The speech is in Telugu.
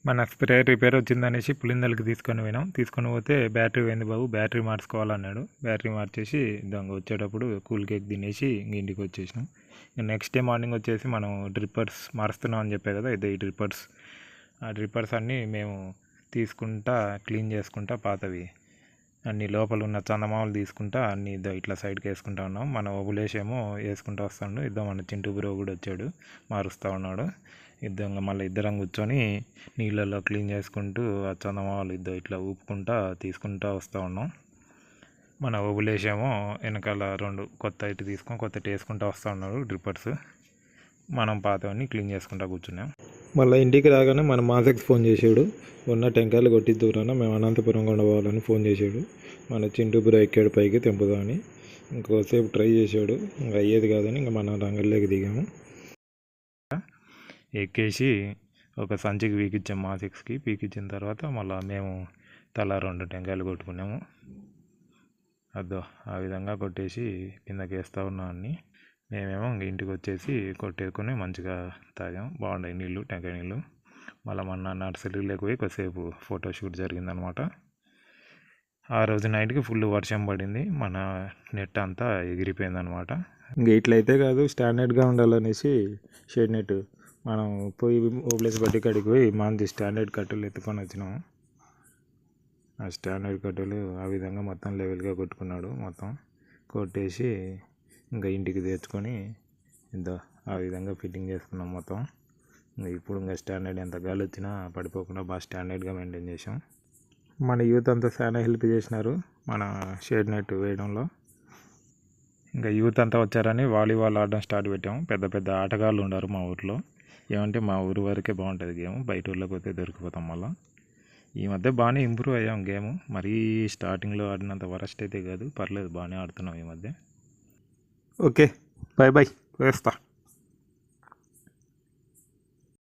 మన స్ప్రే రిపేర్ వచ్చిందనేసి పులిందలకి తీసుకొని పోతే బ్యాటరీ పోయింది బాబు, బ్యాటరీ మార్చుకోవాలన్నాడు. బ్యాటరీ మార్చేసి దొంగ వచ్చేటప్పుడు కూల్ కేక్ తినేసి ఇంటికి వచ్చేసినాం. నెక్స్ట్ డే మార్నింగ్ వచ్చేసి మనం డ్రిప్పర్స్ మారుస్తున్నాం అని చెప్పే కదా, ఈ డ్రిప్పర్స్. ఆ డ్రిప్పర్స్ అన్నీ మేము తీసుకుంటా క్లీన్ చేసుకుంటా పాతవి అన్ని లోపల ఉన్న చందమామలు తీసుకుంటా అన్ని ఇట్లా సైడ్కి వేసుకుంటా ఉన్నాం. మన ఓబులేసేమో వేసుకుంటూ వస్తాడు. మన చింటూ బ్రో కూడా వచ్చాడు, మారుస్తూ ఉన్నాడు. మళ్ళీ ఇద్దరం కూర్చొని నీళ్ళల్లో క్లీన్ చేసుకుంటూ ఆ చందమామలు ఇట్లా ఊపుకుంటా తీసుకుంటా వస్తూ ఉన్నాం. మన ఓబులేసేమో వెనకాల 2 కొత్త తీసుకొని కొత్త వేసుకుంటూ వస్తూ ఉన్నాడు డ్రిప్పర్స్. మనం పాతవన్నీ క్లీన్ చేసుకుంటూ కూర్చున్నాం. మళ్ళీ ఇంటికి రాగానే మన మాసకి ఫోన్ చేసాడు. ఉన్న టెంకాయలు కొట్టి దూరాన మేము అనంతపురం కొండపోవాలని ఫోన్ చేశాడు. మన చింటూ బ్రో ఎక్కాడు పైకి తెంపుదామని. ఇంకోసేపు ట్రై చేశాడు, ఇంకా అయ్యేది కాదని ఇంకా మన రంగంలోకి దిగాము. ఎక్కేసి ఒక సంచికి పీకిచ్చాము, మాసిక్స్కి పీకిచ్చిన తర్వాత మళ్ళీ మేము తలా 2 టెంకాయలు కొట్టుకున్నాము. అదో ఆ విధంగా కొట్టేసి కిందకి వేస్తూ ఉన్నాం అన్నీ. మేమేమో ఇంటికి వచ్చేసి కొట్టేసుకొని మంచిగా తాగాం. బాగున్నాయి నీళ్ళు, టెంకాయ నీళ్ళు. మళ్ళీ మన నర్సరీలోకి పోయి కొద్దిసేపు ఫోటోషూట్ జరిగిందనమాట. ఆ రోజు నైట్కి ఫుల్ వర్షం పడింది, మన నెట్ అంతా ఎగిరిపోయిందనమాట. ఇంక ఇట్లయితే కాదు, స్టాండర్డ్గా ఉండాలనేసి షేడ్ నెట్ మనం పోయి ఓబ్లేస్ బట్టి కాడికి పోయి మనది స్టాండర్డ్ కట్టెలు ఎత్తుకొని వచ్చినాము. ఆ స్టాండర్డ్ కట్టెలు ఆ విధంగా మొత్తం లెవెల్గా కొట్టుకున్నాడు. మొత్తం కొట్టేసి ఇంకా ఇంటికి తెచ్చుకొని ఆ విధంగా ఫిట్టింగ్ చేసుకున్నాం మొత్తం. ఇప్పుడు ఇంకా స్టాండర్డ్ ఎంత గాలి వచ్చినా పడిపోకుండా బాగా స్టాండర్డ్గా మెయింటైన్ చేసాం. మన యూత్ అంతా చాలా హెల్ప్ చేసినారు మన షేడ్ నెట్ వేయడంలో. ఇంకా యూత్ అంతా వచ్చారని వాలీబాల్ ఆడడం స్టార్ట్ పెట్టాము. పెద్ద పెద్ద ఆటగాళ్ళు ఉన్నారు మా ఊర్లో. ఏమంటే మా ఊరు వరకే బాగుంటుంది గేమ్, బయట ఊళ్ళోకి పోతే దొరికిపోతాం. మళ్ళీ ఈ మధ్య బాగానే ఇంప్రూవ్ అయ్యాం గేమ్. మరీ స్టార్టింగ్లో ఆడినంత వరస్ట్ అయితే కాదు, పర్లేదు, బాగానే ఆడుతున్నాం ఈ మధ్య. ఓకే, బాయ్ బాయ్, వేస్తా.